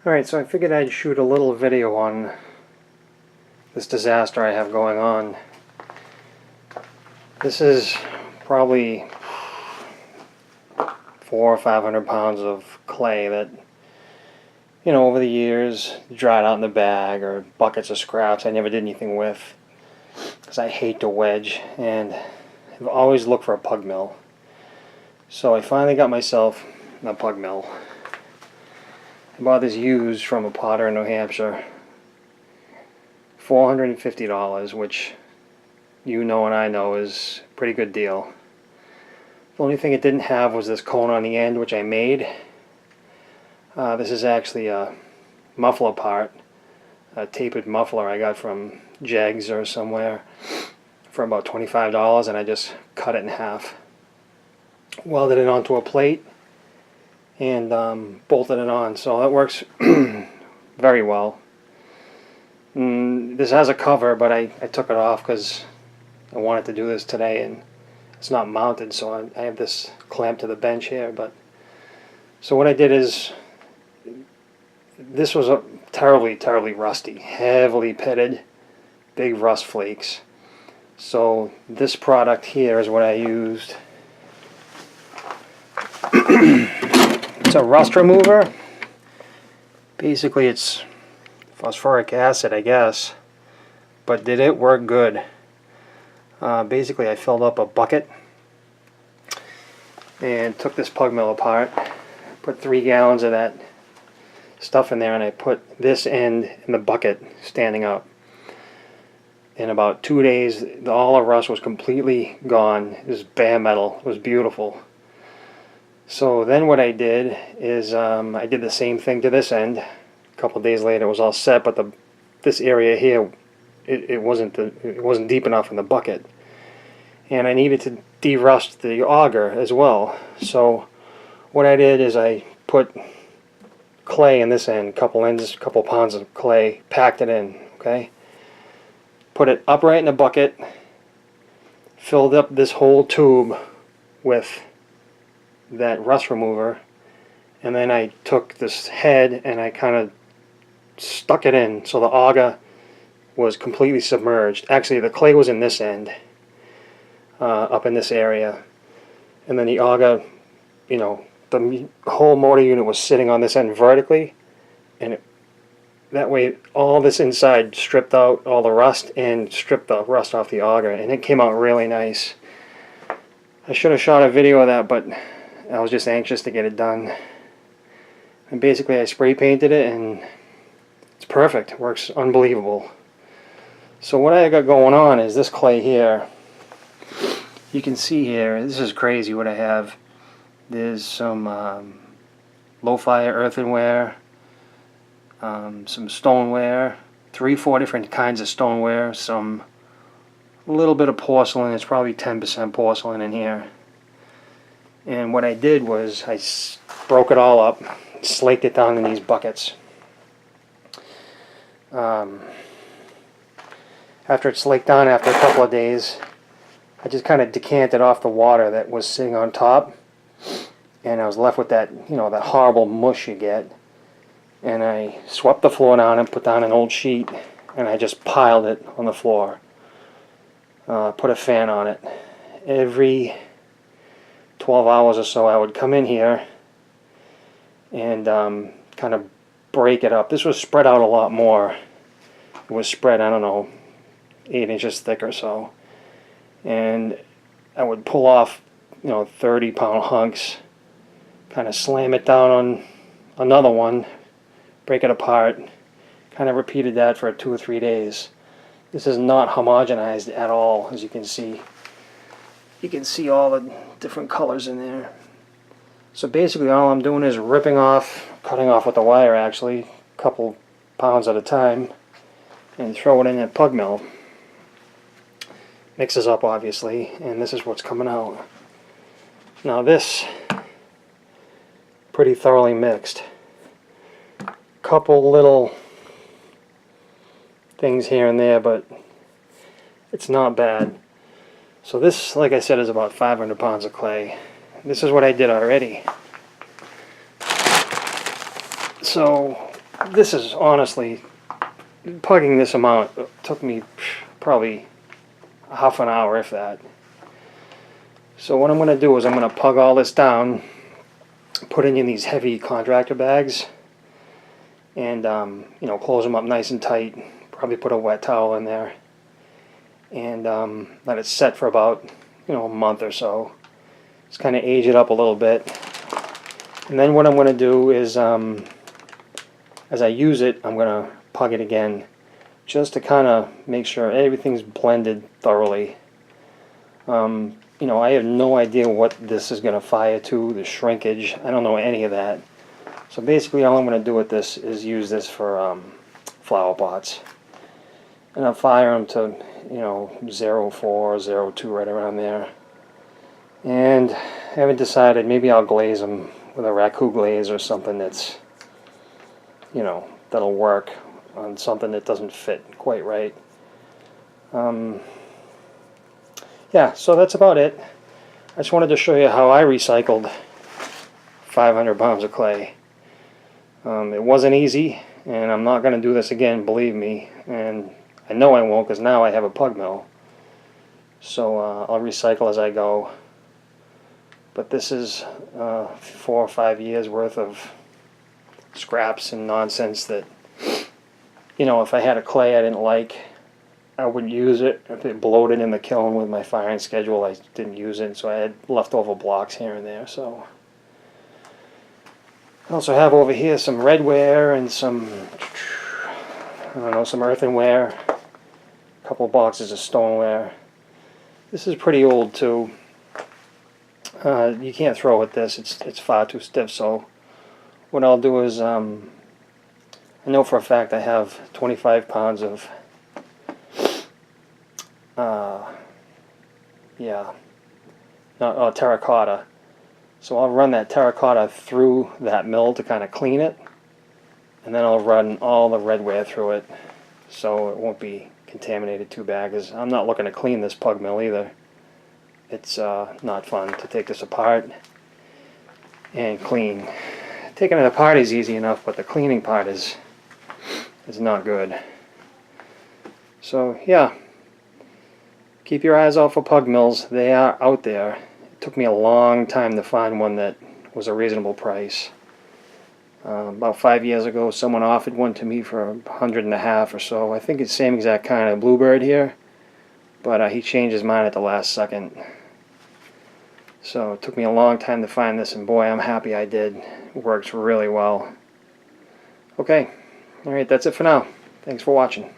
Alright, so I figured I'd shoot a little video on this disaster I have going on. This is probably 400 or 500 pounds of clay that, you know, over the years dried out in the bag, or buckets of scraps I never did anything with because I hate to wedge, and I've always looked for a pug mill. So I finally got myself a pug mill. I bought this used from a potter in New Hampshire, $450, which you know and I know is a pretty good deal. The only thing it didn't have was this cone on the end, which I made. This is actually a muffler part, a tapered muffler I got from Jegs or somewhere for about $25, and I just cut it in half, welded it onto a plate, and bolted it on. So that works very well. This has a cover, but I took it off because I wanted to do this today, and it's not mounted, so I have this clamped to the bench here. But so what I did is, this was a terribly rusty, heavily pitted, big rust flakes. So this product here is what I used. It's a rust remover. Basically it's phosphoric acid, I guess, but did it work good? Basically I filled up a bucket and took this pug mill apart, put 3 gallons of that stuff in there, and I put this end in the bucket standing up. In about 2 days, all the rust was completely gone. It was bare metal. It was beautiful. So then what I did is I did the same thing to this end. A couple days later it was all set, but this area here, it wasn't deep enough in the bucket, and I needed to de-rust the auger as well. So what I did is I put clay in this end, couple pounds of clay, packed it in, okay? Put it upright in the bucket, filled up this whole tube with that rust remover, and then I took this head and I kind of stuck it in so the auger was completely submerged. Actually, the clay was in this end, up in this area, and then the auger, you know, the whole motor unit was sitting on this end vertically, and that way all this inside stripped out all the rust and stripped the rust off the auger, and it came out really nice. I should have shot a video of that, but I was just anxious to get it done. And basically I spray painted it, and it's perfect. It works unbelievable. So what I got going on is this clay here. You can see here, this is crazy what I have. There's some low fire earthenware, some stoneware, 3-4 different kinds of stoneware, some a little bit of porcelain. It's probably 10% porcelain in here. And what I did was I broke it all up, slaked it down in these buckets. After it's slaked down after a couple of days, I just kind of decanted off the water that was sitting on top, and I was left with that, you know, that horrible mush you get. And I swept the floor down and put down an old sheet, and I just piled it on the floor. Put a fan on it. Every 12 hours or so I would come in here and kind of break it up. This was spread out a lot more. It was spread, I don't know, 8 inches thick or so. And I would pull off, you know, 30-pound hunks, kind of slam it down on another one, break it apart, kind of repeated that for 2 or 3 days. This is not homogenized at all, as you can see. You can see all the different colors in there. So basically all I'm doing is ripping off, cutting off with the wire actually, a couple pounds at a time, and throw it in that pug mill. Mixes up obviously, and this is what's coming out. Now this, pretty thoroughly mixed. Couple little things here and there, but it's not bad. So this, like I said, is about 500 pounds of clay. This is what I did already. So this is honestly, pugging this amount took me probably half an hour, if that. So what I'm going to do is I'm going to pug all this down, put it in these heavy contractor bags, and you know, close them up nice and tight. Probably put a wet towel in there, and let it set for about, you know, a month or so. Just kind of age it up a little bit, and then what I'm going to do is, as I use it, I'm going to pug it again, just to kind of make sure everything's blended thoroughly. You know, I have no idea what this is going to fire to, the shrinkage. I don't know any of that. So basically all I'm going to do with this is use this for flower pots. And I'll fire them to, you know, 0.4, 0.2, right around there. And I haven't decided, maybe I'll glaze them with a raku glaze or something that's, you know, that'll work on something that doesn't fit quite right. Yeah, so that's about it. I just wanted to show you how I recycled 500 pounds of clay. It wasn't easy, and I'm not going to do this again, believe me. And I know I won't, because now I have a pug mill. So I'll recycle as I go. But this is 4 or 5 years worth of scraps and nonsense that, you know, if I had a clay I didn't like, I wouldn't use it. If it bloated in the kiln with my firing schedule, I didn't use it, so I had leftover blocks here and there. So I also have over here some redware and some, I don't know, some earthenware, a couple of boxes of stoneware. This is pretty old too. You can't throw at this; it's far too stiff. So what I'll do is, I know for a fact I have 25 pounds of terracotta. So I'll run that terracotta through that mill to kind of clean it, and then I'll run all the redware through it so it won't be contaminated too bad, because I'm not looking to clean this pug mill either. It's not fun to take this apart and clean. Taking it apart is easy enough, but the cleaning part is not good. So yeah, keep your eyes out for pug mills. They are out there. It took me a long time to find one that was a reasonable price. About 5 years ago, someone offered one to me for $150 or so. I think it's the same exact kind of Bluebird here, but he changed his mind at the last second. So it took me a long time to find this, and boy, I'm happy I did. It works really well. Okay, alright, that's it for now. Thanks for watching.